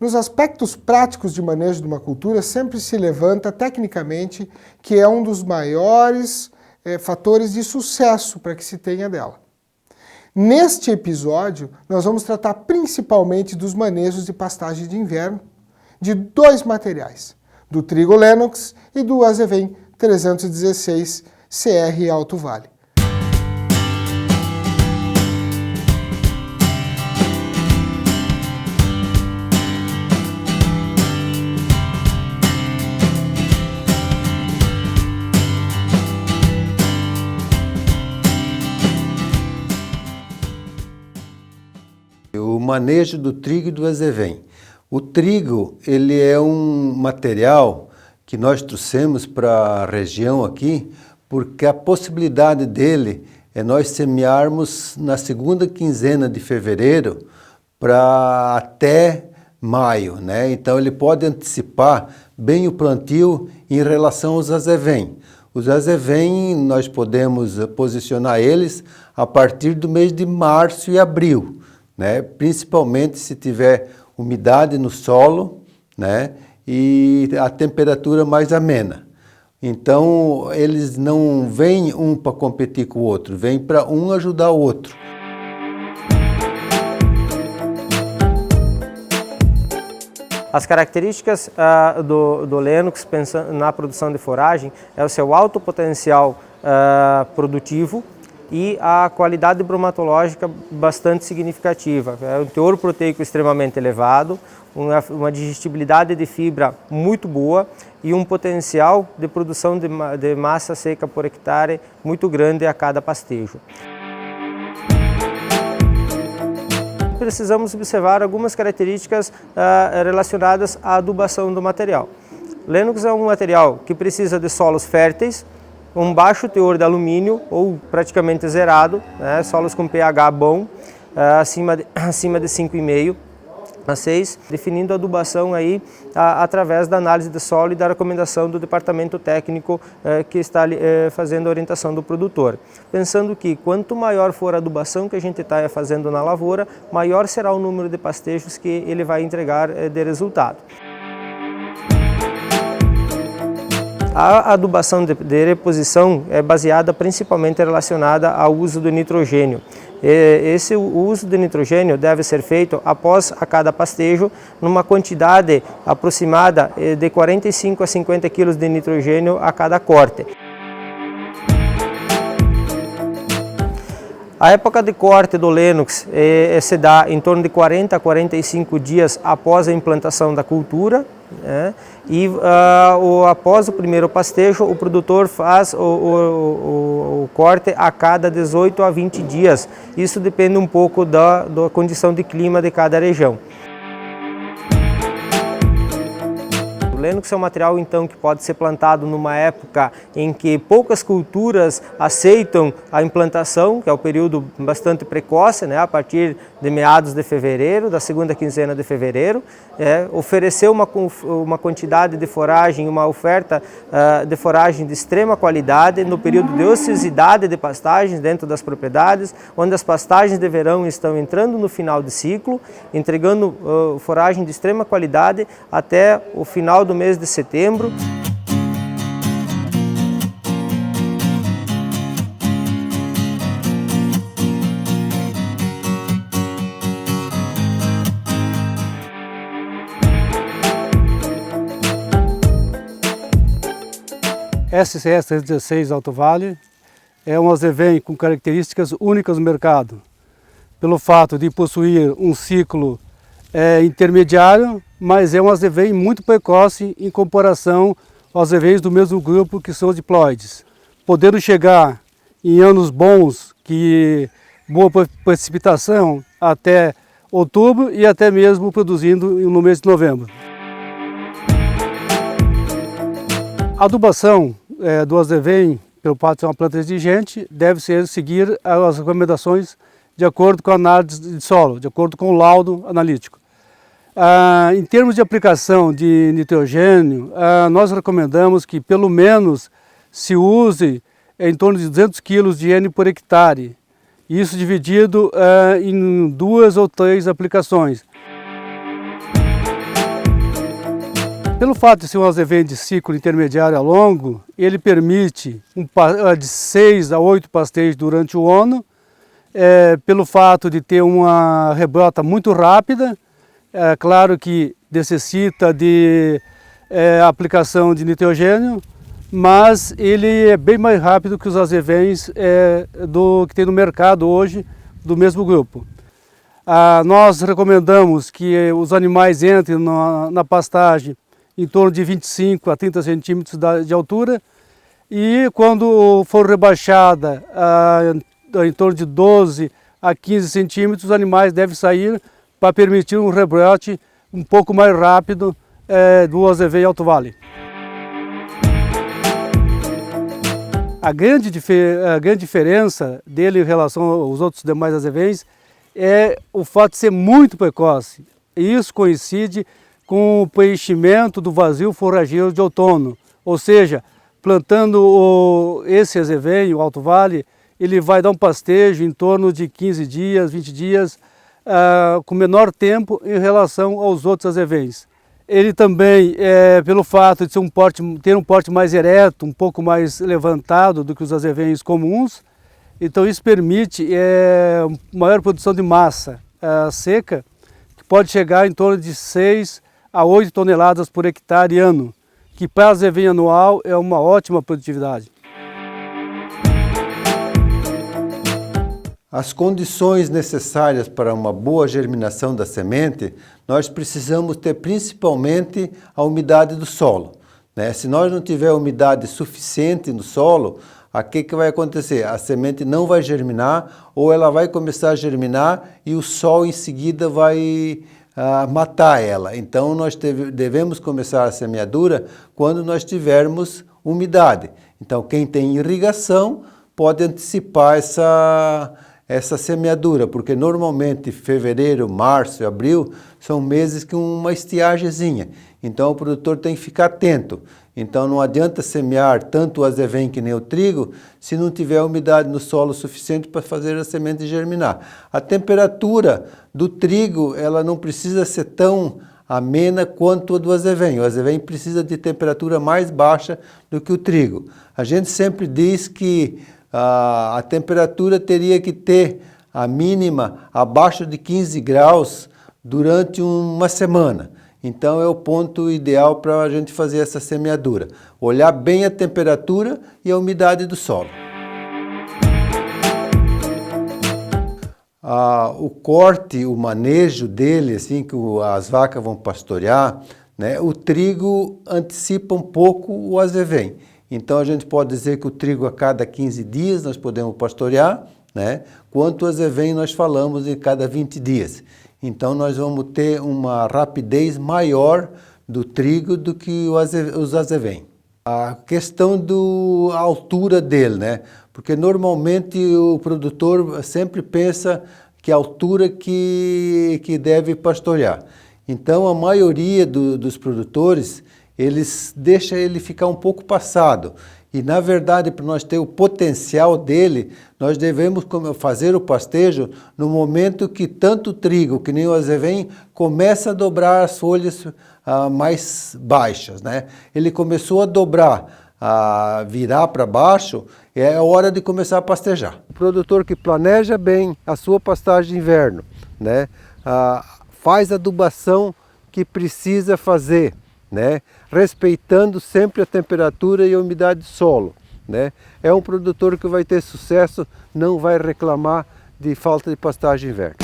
Nos aspectos práticos de manejo de uma cultura, sempre se levanta tecnicamente que é um dos maiores fatores de sucesso para que se tenha dela. Neste episódio, nós vamos tratar principalmente dos manejos de pastagem de inverno, de dois materiais, do trigo Lenox e do Azevém 316 CR Alto Vale. O manejo do trigo e do azevém. O trigo, ele é um material que nós trouxemos para a região aqui, porque a possibilidade dele é nós semearmos na segunda quinzena de fevereiro para até maio, né? Então ele pode antecipar bem o plantio em relação aos azevém. Os azevém, nós podemos posicionar eles a partir do mês de março e abril, né? Principalmente se tiver umidade no solo, né? E a temperatura mais amena. Então eles não vêm um para competir com o outro, vêm para um ajudar o outro. As características do Lenox pensando na produção de foragem é o seu alto potencial produtivo e a qualidade bromatológica bastante significativa. É um teor proteico extremamente elevado, uma digestibilidade de fibra muito boa e um potencial de produção de massa seca por hectare muito grande a cada pastejo. Precisamos observar algumas características relacionadas à adubação do material. Lenox é um material que precisa de solos férteis, um baixo teor de alumínio ou praticamente zerado, né? Solos com pH bom, acima de 5,5 a 6, definindo a adubação aí através da análise de solo e da recomendação do departamento técnico que está fazendo a orientação do produtor. Pensando que quanto maior for a adubação que a gente está fazendo na lavoura, maior será o número de pastejos que ele vai entregar de resultado. A adubação de reposição é baseada principalmente relacionada ao uso do nitrogênio. O uso de nitrogênio deve ser feito após a cada pastejo, numa quantidade aproximada de 45 a 50 kg de nitrogênio a cada corte. A época de corte do Lenox se dá em torno de 40 a 45 dias após a implantação da cultura, né? E após o primeiro pastejo, o produtor faz o corte a cada 18 a 20 dias. Isso depende um pouco da condição de clima de cada região. O Lenox é um material então que pode ser plantado numa época em que poucas culturas aceitam a implantação, que é o período bastante precoce, né, a partir de meados de fevereiro, da segunda quinzena de fevereiro, oferecer uma quantidade de foragem, uma oferta de foragem de extrema qualidade no período de ociosidade de pastagens dentro das propriedades, onde as pastagens de verão estão entrando no final de ciclo, entregando foragem de extrema qualidade até o final do mês de setembro. SCS 316 Alto Vale é um azevém com características únicas no mercado, pelo fato de possuir um ciclo intermediário, mas é um azevém muito precoce em comparação aos azevéns do mesmo grupo que são os diploides, podendo chegar em anos bons, que boa precipitação, até outubro e até mesmo produzindo no mês de novembro. A adubação do azevém, pelo fato de ser uma planta exigente, deve seguir as recomendações de acordo com a análise de solo, de acordo com o laudo analítico. Em termos de aplicação de nitrogênio, nós recomendamos que pelo menos se use em torno de 200 kg de N por hectare, isso dividido em 2 ou 3 aplicações. Pelo fato de ser um azevém de ciclo intermediário a longo, ele permite de 6 a 8 pastéis durante o ano, pelo fato de ter uma rebrota muito rápida. É claro que necessita de aplicação de nitrogênio, mas ele é bem mais rápido que os azevens que tem no mercado hoje, do mesmo grupo. Nós recomendamos que os animais entrem na pastagem em torno de 25 a 30 centímetros de altura, e quando for rebaixada em torno de 12 a 15 centímetros, os animais devem sair para permitir um rebrote um pouco mais rápido do azevém Alto Vale. A grande diferença dele em relação aos outros demais azevens é o fato de ser muito precoce. E isso coincide com o preenchimento do vazio forrageiro de outono. Ou seja, plantando esse azevém, o Alto Vale, ele vai dar um pastejo em torno de 15 dias, 20 dias, com menor tempo em relação aos outros azevens. Ele também, pelo fato de ter um porte mais ereto, um pouco mais levantado do que os azevens comuns, então isso permite maior produção de massa seca, que pode chegar em torno de 6 a 8 toneladas por hectare ano, que para azevém anual é uma ótima produtividade. As condições necessárias para uma boa germinação da semente, nós precisamos ter principalmente a umidade do solo, né? Se nós não tiver umidade suficiente no solo, o que vai acontecer? A semente não vai germinar, ou ela vai começar a germinar e o sol em seguida vai matar ela. Então nós devemos começar a semeadura quando nós tivermos umidade. Então quem tem irrigação pode antecipar essa semeadura, porque normalmente fevereiro, março e abril são meses com uma estiagemzinha. Então o produtor tem que ficar atento. Então não adianta semear tanto o azevém que nem o trigo se não tiver umidade no solo suficiente para fazer a semente germinar. A temperatura do trigo ela não precisa ser tão amena quanto a do azevém. O azevém precisa de temperatura mais baixa do que o trigo. A gente sempre diz que a temperatura teria que ter a mínima abaixo de 15 graus durante uma semana. Então é o ponto ideal para a gente fazer essa semeadura. Olhar bem a temperatura e a umidade do solo. O corte, o manejo dele, assim que as vacas vão pastorear, né, o trigo antecipa um pouco o azevém. Então a gente pode dizer que o trigo a cada 15 dias nós podemos pastorear, né? Quanto o azevém nós falamos em cada 20 dias. Então nós vamos ter uma rapidez maior do trigo do que os azevém. A questão da altura dele, né? Porque normalmente o produtor sempre pensa que a altura que deve pastorear. Então a maioria dos produtores eles deixam ele ficar um pouco passado. E, na verdade, para nós ter o potencial dele, nós devemos fazer o pastejo no momento que tanto o trigo, que nem o azevém, começa a dobrar as folhas mais baixas, né? Ele começou a dobrar, a virar para baixo, é a hora de começar a pastejar. O produtor que planeja bem a sua pastagem de inverno, né? Faz a adubação que precisa fazer, né? Respeitando sempre a temperatura e a umidade do solo, né? É um produtor que vai ter sucesso, não vai reclamar de falta de pastagem de inverno.